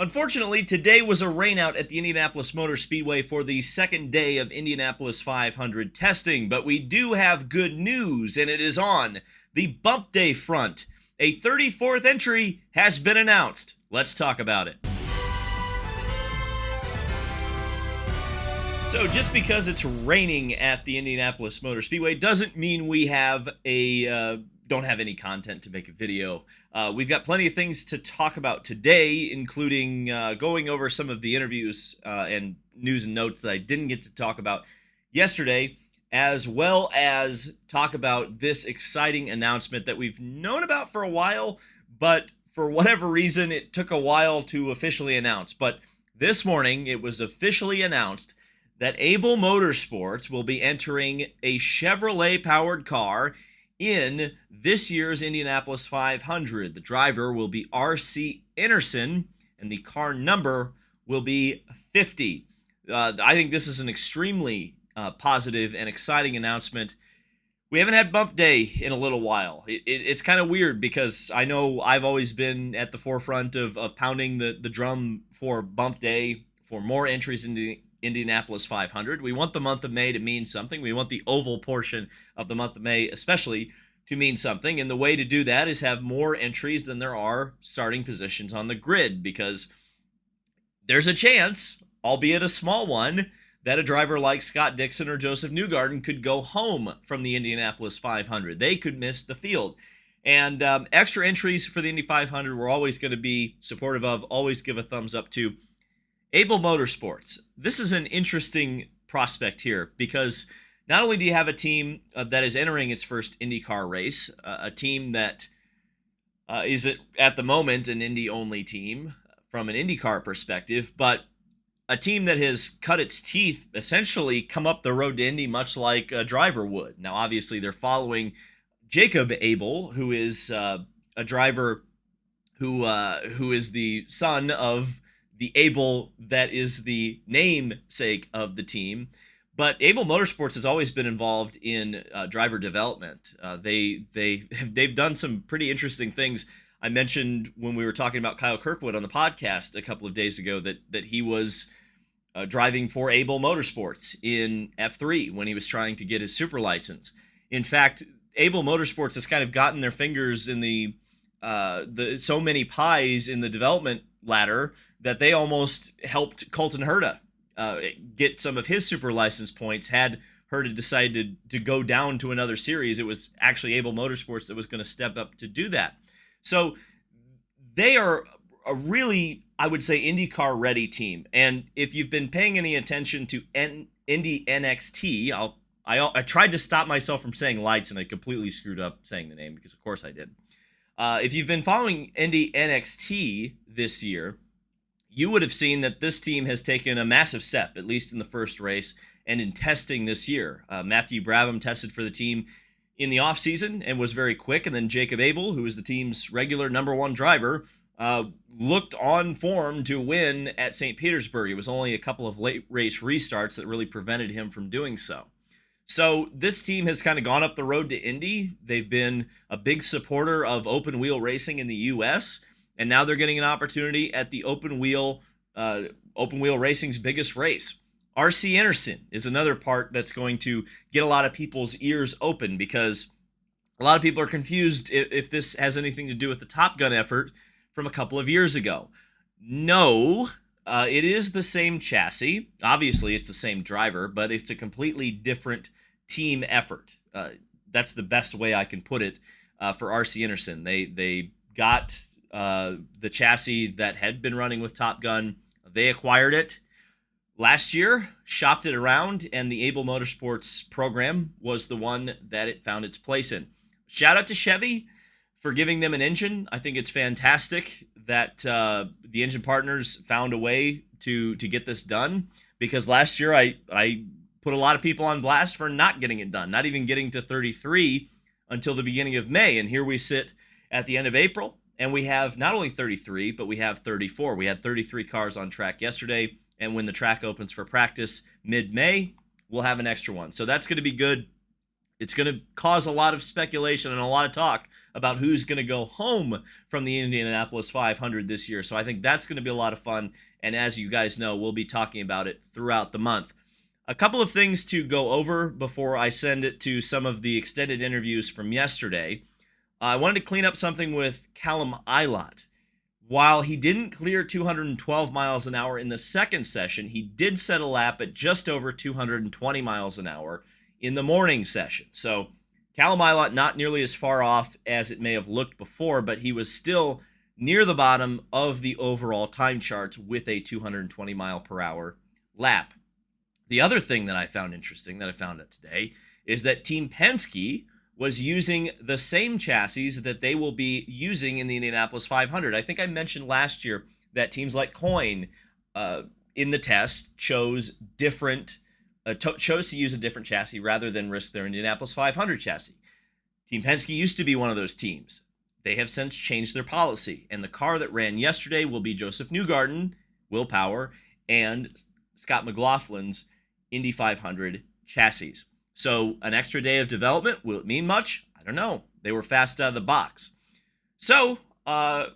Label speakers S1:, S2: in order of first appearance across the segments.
S1: Unfortunately, today was a rainout at the Indianapolis Motor Speedway for the second day of Indianapolis 500 testing, but we do have good news, and it is on the bump day front. A 34th entry has been announced. Let's talk about it. So just because it's raining at the Indianapolis Motor Speedway doesn't mean we have don't have any content to make a video. We've got plenty of things to talk about today, including going over some of the interviews and news and notes that I didn't get to talk about yesterday, as well as talk about this exciting announcement that we've known about for a while, but for whatever reason, it took a while to officially announce. But this morning, it was officially announced that Abel Motorsports will be entering a Chevrolet-powered car in this year's Indianapolis 500. The driver will be R.C. Anderson, and the car number will be 50. I think this is an extremely positive and exciting announcement. We haven't had bump day in a little while. It's kind of weird because I know I've always been at the forefront of pounding the drum for bump day, for more entries in the Indianapolis 500. We want the month of May to mean something. We want the oval portion of the month of May especially to mean something. And the way to do that is have more entries than there are starting positions on the grid, because there's a chance, albeit a small one, that a driver like Scott Dixon or Joseph Newgarden could go home from the Indianapolis 500. They could miss the field. And extra entries for the Indy 500 we're always going to be supportive of, always give a thumbs up to. Abel Motorsports. This is an interesting prospect here because not only do you have a team that is entering its first IndyCar race, a team that is at the moment an Indy-only team from an IndyCar perspective, but a team that has cut its teeth, essentially come up the road to Indy much like a driver would. Now, obviously, they're following Jacob Abel, who is a driver who is the son of the Abel that is the namesake of the team. But Abel Motorsports has always been involved in driver development. They've done some pretty interesting things. I mentioned when we were talking about Kyle Kirkwood on the podcast a couple of days ago that he was driving for Abel Motorsports in F3 when he was trying to get his super license. In fact, Abel Motorsports has kind of gotten their fingers in the so many pies in the development ladder that they almost helped Colton Herta get some of his super license points. Had Herta decided to go down to another series, it was actually Abel Motorsports that was going to step up to do that. So they are a really, I would say, IndyCar ready team. And if you've been paying any attention to Indy NXT, I tried to stop myself from saying lights, and I completely screwed up saying the name because of course I did. If you've been following Indy NXT this year, you would have seen that this team has taken a massive step, at least in the first race and in testing this year. Matthew Brabham tested for the team in the offseason and was very quick, and then Jacob Abel, who is the team's regular number one driver, looked on form to win at St. Petersburg. It was only a couple of late race restarts that really prevented him from doing so. So this team has kind of gone up the road to Indy. They've been a big supporter of open wheel racing in the U.S., and now they're getting an opportunity at the open wheel racing's biggest race. R.C. Anderson is another part that's going to get a lot of people's ears open, because a lot of people are confused if this has anything to do with the Top Gun effort from a couple of years ago. No, it is the same chassis. Obviously, it's the same driver, but it's a completely different team effort. That's the best way I can put it for R.C. Anderson. They got the chassis that had been running with Top Gun. They acquired it last year, shopped it around, and the Abel Motorsports program was the one that it found its place in. Shout out to Chevy for giving them an engine. I think it's fantastic that the engine partners found a way to get this done, because last year I put a lot of people on blast for not getting it done, not even getting to 33 until the beginning of May. And here we sit at the end of April, and we have not only 33, but we have 34. We had 33 cars on track yesterday, and when the track opens for practice mid-May, we'll have an extra one. So that's going to be good. It's going to cause a lot of speculation and a lot of talk about who's going to go home from the Indianapolis 500 this year. So I think that's going to be a lot of fun. And as you guys know, we'll be talking about it throughout the month. A couple of things to go over before I send it to some of the extended interviews from yesterday. I wanted to clean up something with Callum Ilott. While he didn't clear 212 miles an hour in the second session, he did set a lap at just over 220 miles an hour in the morning session. So Callum Ilott not nearly as far off as it may have looked before, but he was still near the bottom of the overall time charts with a 220 mile per hour lap. The other thing that I found interesting that I found out today is that Team Penske was using the same chassis that they will be using in the Indianapolis 500. I think I mentioned last year that teams like Coyne in the test chose to use a different chassis rather than risk their Indianapolis 500 chassis. Team Penske used to be one of those teams. They have since changed their policy, and the car that ran yesterday will be Joseph Newgarden, Will Power, and Scott McLaughlin's Indy 500 chassis. So an extra day of development, will it mean much? I don't know. They were fast out of the box. So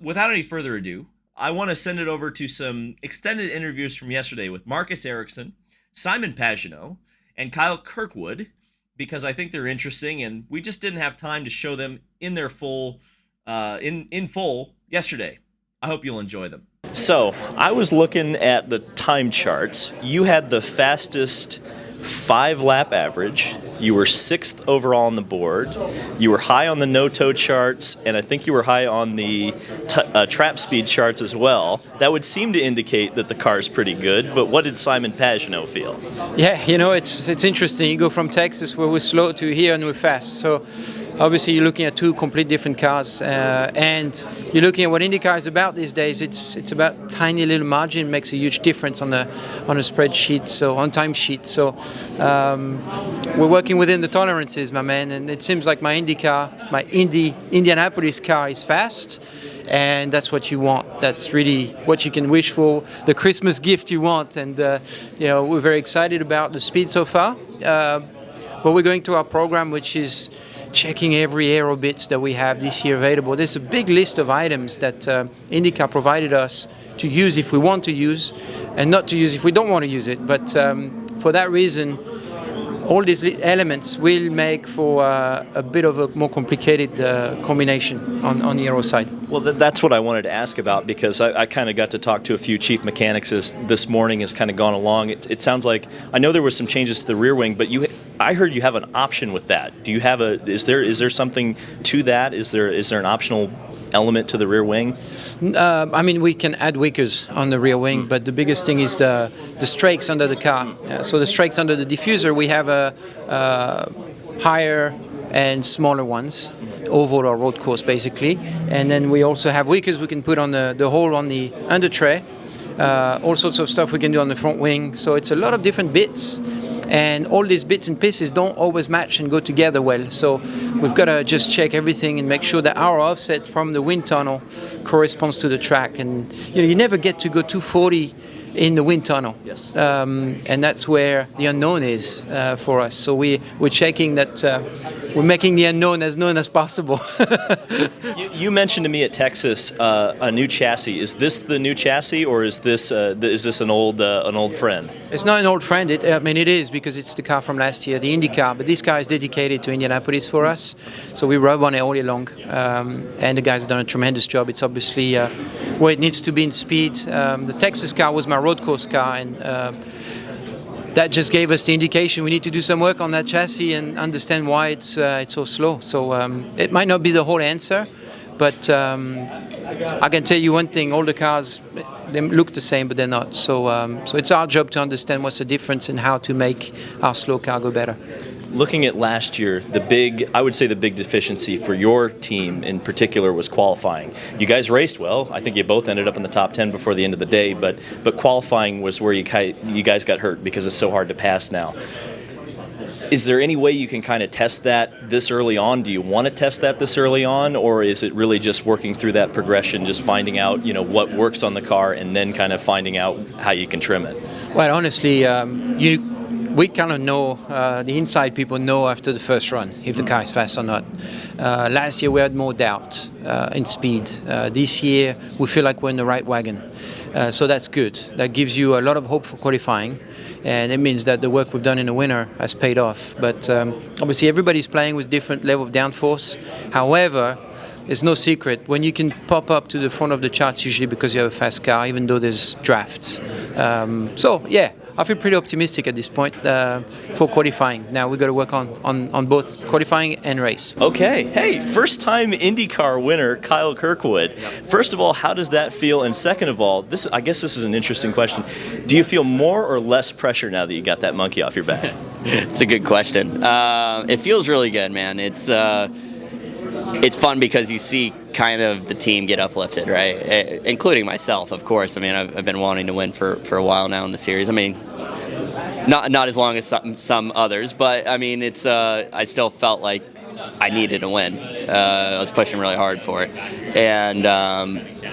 S1: without any further ado, I want to send it over to some extended interviews from yesterday with Marcus Ericsson, Simon Pagenaud, and Kyle Kirkwood, because I think they're interesting, and we just didn't have time to show them in their full yesterday. I hope you'll enjoy them. So I was looking at the time charts. You had the fastest 5-lap average. You were 6th overall on the board. You were high on the no-toe charts, and I think you were high on the trap speed charts as well. That would seem to indicate that the car is pretty good, but what did Simon Pagenaud feel? Yeah,
S2: it's interesting. You go from Texas where we're slow to here and we're fast. So obviously you're looking at two complete different cars, and you're looking at what IndyCar is about these days. It's about tiny little margin makes a huge difference on a spreadsheet, so on time sheet. So we're working within the tolerances, my man, and it seems like my Indianapolis car is fast, and that's what you want. That's really what you can wish for, the Christmas gift you want, and we're very excited about the speed so far. But we're going to our program, which is checking every aero bits that we have this year available. There's a big list of items that IndyCar provided us to use if we want to use, and not to use if we don't want to use it. But for that reason, all these elements will make for a bit of a more complicated combination on the aero side.
S1: Well, that's what I wanted to ask about, because I kind of got to talk to a few chief mechanics this morning as kind of gone along. It sounds like, I know there were some changes to the rear wing, but I heard you have an option with that. Do you have is there something to that? Is there an optional element to the rear wing?
S2: We can add wickers on the rear wing, but the biggest thing is the strakes under the car. So the strakes under the diffuser, we have a higher and smaller ones, oval or road course basically, and then we also have wickers we can put on the hole on the under tray. All sorts of stuff we can do on the front wing. So it's a lot of different bits. And all these bits and pieces don't always match and go together well. So we've got to just check everything and make sure that our offset from the wind tunnel corresponds to the track. And you never get to go 240 in the wind tunnel.
S1: Yes.
S2: And that's where the unknown is for us. So we're checking that we're making the unknown as known as possible.
S1: You mentioned to me at Texas a new chassis. Is this the new chassis, or is this an old friend?
S2: It's not an old friend. It is, because it's the car from last year, the Indy car. But this car is dedicated to Indianapolis for us, so we rub on it all year long. And the guys have done a tremendous job. It's obviously where it needs to be in speed. The Texas car was my road course car, and that just gave us the indication we need to do some work on that chassis and understand why it's so slow. So it might not be the whole answer, but I can tell you one thing: all the cars, they look the same, but they're not. So it's our job to understand what's the difference and how to make our slow car go better.
S1: Looking at last year, I would say the big deficiency for your team in particular was qualifying. You guys raced well. I think you both ended up in the top 10 before the end of the day, but qualifying was where you guys got hurt, because it's so hard to pass now. Is there any way you can kind of test that this early on? Do you want to test that this early on, or is it really just working through that progression, just finding out what works on the car and then kind of finding out how you can trim it?
S2: Well, honestly, we kind of know, the inside people know after the first run if the car is fast or not. Last year we had more doubt in speed. This year we feel like we're in the right wagon. So that's good. That gives you a lot of hope for qualifying, and it means that the work we've done in the winter has paid off. But obviously everybody's playing with different level of downforce. However, it's no secret, when you can pop up to the front of the charts, usually because you have a fast car, even though there's drafts. So yeah, I feel pretty optimistic at this point for qualifying. Now we've got to work on both qualifying and race.
S1: Okay. Hey, first time IndyCar winner, Kyle Kirkwood. First of all, how does that feel? And second of all, I guess this is an interesting question. Do you feel more or less pressure now that you got that monkey off your back?
S3: It's a good question. It feels really good, man. It's fun because you see kind of the team get uplifted, right? Including myself, of course. I mean, I've been wanting to win for a while now in the series. I mean, not as long as some others, but I mean, it's I still felt like I needed to win. I was pushing really hard for it, and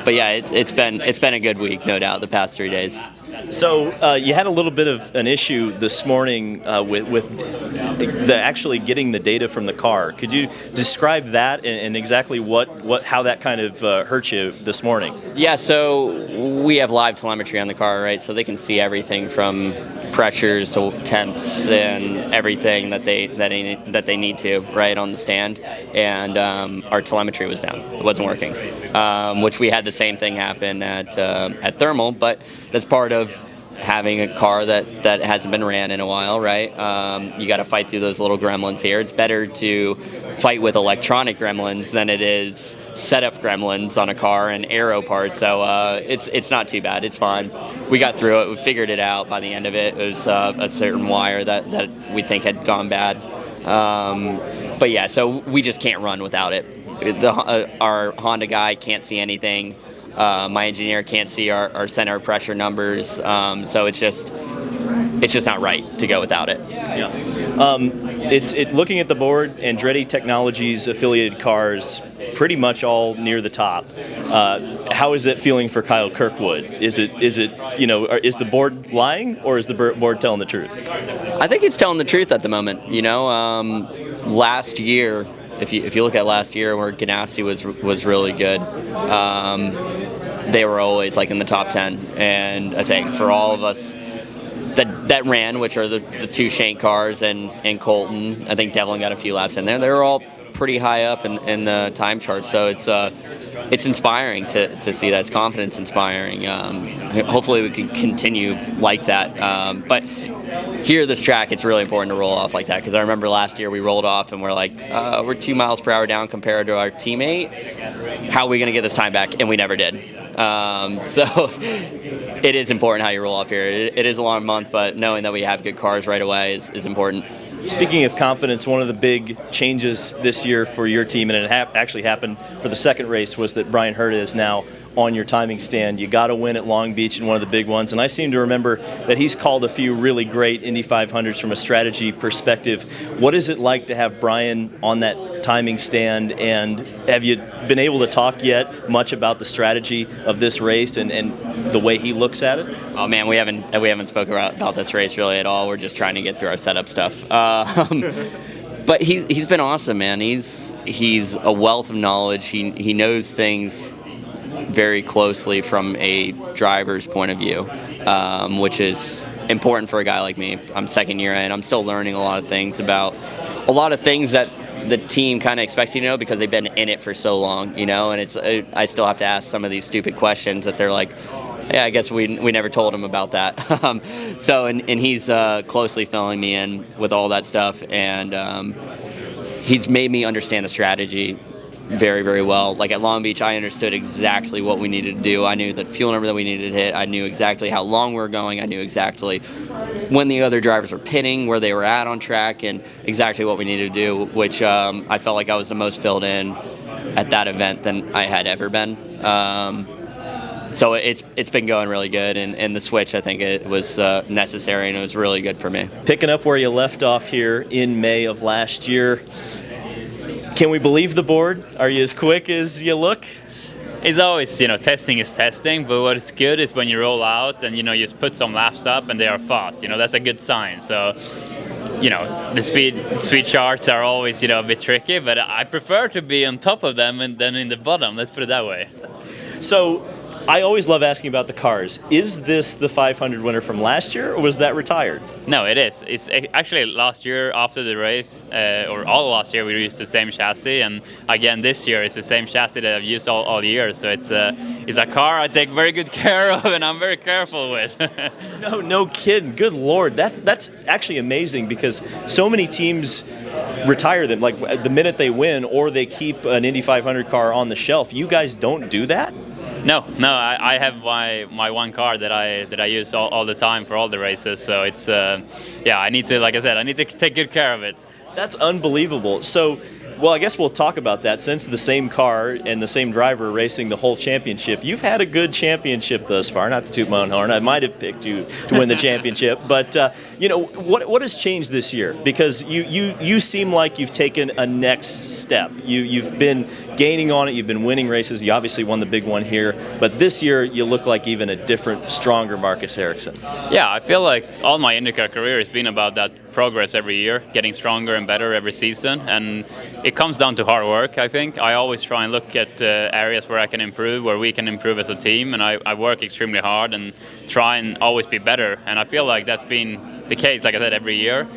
S3: but yeah, it's been a good week, no doubt. The past 3 days.
S1: So you had a little bit of an issue this morning with actually getting the data from the car. Could you describe that and exactly how that kind of hurt you this morning?
S3: Yeah, so we have live telemetry on the car, right? So they can see everything from pressures to temps and everything that they need to, right, on the stand. And our telemetry was down; it wasn't working. Which we had the same thing happen at Thermal, but that's part of having a car that hasn't been ran in a while, right? You got to fight through those little gremlins here. It's better to fight with electronic gremlins than it is setup gremlins on a car and aero parts. So it's not too bad. It's fine. We got through it. We figured it out by the end of it. It was a certain wire that we think had gone bad. But yeah, so we just can't run without it. Our Honda guy can't see anything. My engineer can't see our center pressure numbers, so it's just not right to go without it.
S1: Yeah. Looking at the board, Andretti Technologies affiliated cars, pretty much all near the top. How is it feeling for Kyle Kirkwood? Is the board lying, or is the board telling the truth?
S3: I think it's telling the truth at the moment. Last year, if you look at last year where Ganassi was really good, they were always like in the top 10, and I think for all of us that ran, which are the two Shank cars and Colton, I think Devlin got a few laps in there. They were all pretty high up in the time chart, so it's inspiring to see that. It's confidence inspiring. Hopefully we can continue like that. But here, this track, it's really important to roll off like that, because I remember last year we rolled off and we're like, we're 2 miles per hour down compared to our teammate. How are we going to get this time back? And we never did. So it is important how you roll off here. It is a long month, but knowing that we have good cars right away is important.
S1: Speaking of confidence, one of the big changes this year for your team, and it actually happened for the second race, was that Brian Herta is now on your timing stand. You got to win at Long Beach in one of the big ones, and I seem to remember that he's called a few really great Indy 500s from a strategy perspective. What is it like to have Brian on that timing stand, and have you been able to talk yet much about the strategy of this race and the way he looks at it?
S3: Oh man, we haven't spoken about this race really at all. We're just trying to get through our setup stuff. But he's been awesome, man. He's a wealth of knowledge. He knows things very closely from a driver's point of view, which is important for a guy like me. I'm second year in. I'm still learning a lot of things that the team kind of expects you to know, because they've been in it for so long, and I still have to ask some of these stupid questions that they're like, yeah, I guess we never told him about that. And he's closely filling me in with all that stuff, and he's made me understand the strategy very, very well. Like at Long Beach, I understood exactly what we needed to do. I knew the fuel number that we needed to hit. I knew exactly how long we were going. I knew exactly when the other drivers were pitting, where they were at on track, and exactly what we needed to do, which I felt like I was the most filled in at that event than I had ever been. So it's been going really good, and the switch, I think it was necessary, and it was really good for me.
S1: Picking up where you left off here in May of last year, can we believe the board? Are you as quick as you look?
S4: It's always, testing is testing, but what is good is when you roll out and, you just put some laps up and they are fast. That's a good sign. So, the speed charts are always, a bit tricky, but I prefer to be on top of them than in the bottom. Let's put it that way.
S1: So I always love asking about the cars. Is this the 500 winner from last year, or was that retired?
S4: No, it is. It's actually last year after the race, or all last year, we used the same chassis, and again this year it's the same chassis that I've used all year. So it's a car I take very good care of, and I'm very careful with.
S1: No kidding. Good Lord, that's actually amazing, because so many teams retire them like the minute they win, or they keep an Indy 500 car on the shelf. You guys don't do that?
S4: No, I have my one car that I use all the time for all the races. So it's I need to, like I said, I need to take good care of it.
S1: That's unbelievable. So, well, I guess we'll talk about that. Since the same car and the same driver racing the whole championship, you've had a good championship thus far. Not to toot my own horn, I might have picked you to win the championship, but what has changed this year? Because you seem like you've taken a next step. You've been gaining on it. You've been winning races. You obviously won the big one here, but this year you look like even a different, stronger Marcus Ericsson.
S4: Yeah, I feel like all my IndyCar career has been about that progress every year, getting stronger and better every season, and it comes down to hard work. I think I always try and look at areas where I can improve, where we can improve as a team, and I work extremely hard and try and always be better, and I feel like that's been the case, like I said, every year.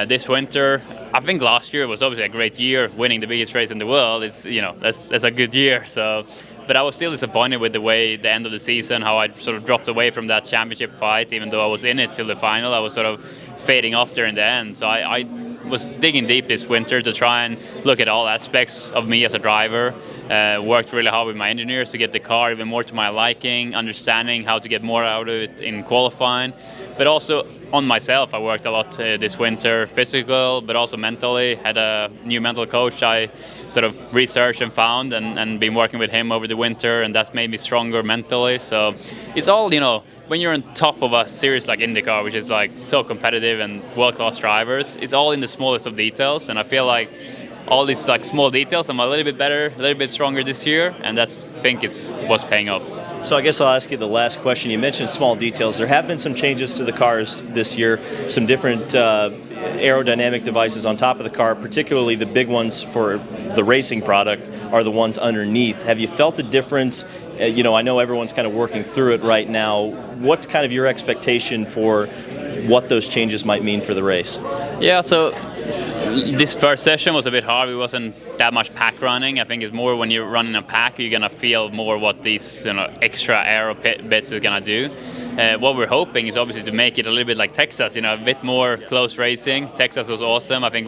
S4: This winter, I think last year was obviously a great year. Winning the biggest race in the world is, that's a good year. So, but I was still disappointed with the way the end of the season, how I sort of dropped away from that championship fight. Even though I was in it till the final, I was sort of fading off there in the end. So I was digging deep this winter to try and look at all aspects of me as a driver. Worked really hard with my engineers to get the car even more to my liking, understanding how to get more out of it in qualifying, but also on myself. I worked a lot this winter, physical, but also mentally. Had a new mental coach I sort of researched and found, and been working with him over the winter, and that's made me stronger mentally. So it's all, when you're on top of a series like IndyCar, which is like so competitive and world-class drivers, it's all in the smallest of details, and I feel like all these like small details, I'm a little bit better, a little bit stronger this year, and that's, I think it's what's paying off.
S1: So I guess I'll ask you the last question. You mentioned small details. There have been some changes to the cars this year, some different aerodynamic devices on top of the car, particularly the big ones for the racing product are the ones underneath. Have you felt a difference? I know everyone's kind of working through it right now. What's kind of your expectation for what those changes might mean for the race?
S4: Yeah, so this first session was a bit hard. It wasn't that much pack running. I think it's more when you're running a pack, you're gonna feel more what these extra aero bits is gonna do. What we're hoping is obviously to make it a little bit like Texas, a bit more close racing. Texas was awesome. I think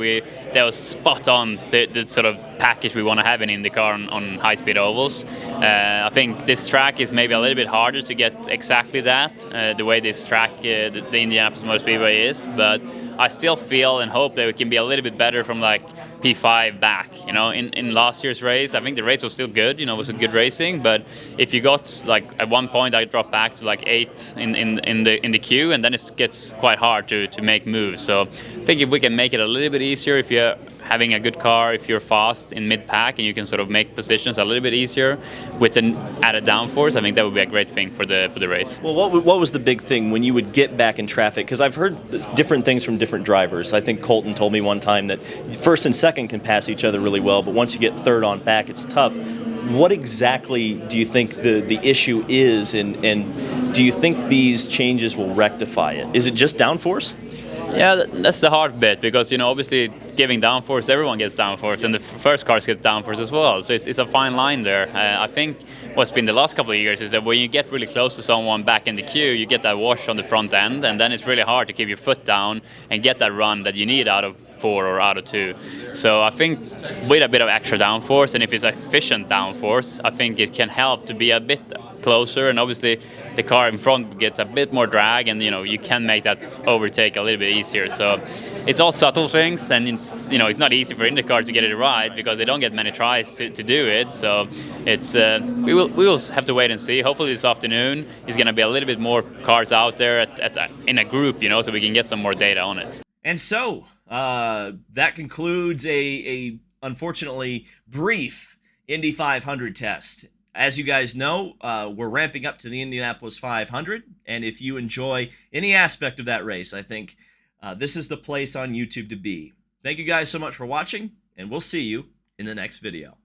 S4: that was spot on the sort of package we want to have in IndyCar on high-speed ovals. I think this track is maybe a little bit harder to get exactly that, the way this track, the Indianapolis Motor Speedway is, but I still feel and hope that we can be a little bit better from like P5 back. In last year's race, I think the race was still good. It was a good racing, but if you got like at one point, I dropped back to like 8 in the queue, and then it gets quite hard to make moves. So I think if we can make it a little bit easier, if you're having a good car, if you're fast in mid-pack and you can sort of make positions a little bit easier with an added downforce, I think that would be a great thing for the race.
S1: Well, what was the big thing when you would get back in traffic? Because I've heard different things from different drivers. I think Colton told me one time that first and second can pass each other really well, but once you get third on back, it's tough. What exactly do you think the issue is, and do you think these changes will rectify it? Is it just downforce?
S4: Yeah, that's the hard bit, because obviously giving downforce, everyone gets downforce, and the first cars get downforce as well. So it's a fine line there. I think what's been the last couple of years is that when you get really close to someone back in the queue, you get that wash on the front end, and then it's really hard to keep your foot down and get that run that you need out of 4 or out of 2. So I think with a bit of extra downforce, and if it's efficient downforce, I think it can help to be a bit closer, and obviously the car in front gets a bit more drag, and you can make that overtake a little bit easier. So it's all subtle things, and it's not easy for IndyCar to get it right because they don't get many tries to do it. So it's we will have to wait and see. Hopefully this afternoon is going to be a little bit more cars out there in a group, so we can get some more data on it.
S1: And so that concludes a unfortunately brief Indy 500 test. As you guys know, we're ramping up to the Indianapolis 500, and if you enjoy any aspect of that race, I think this is the place on YouTube to be. Thank you guys so much for watching, and we'll see you in the next video.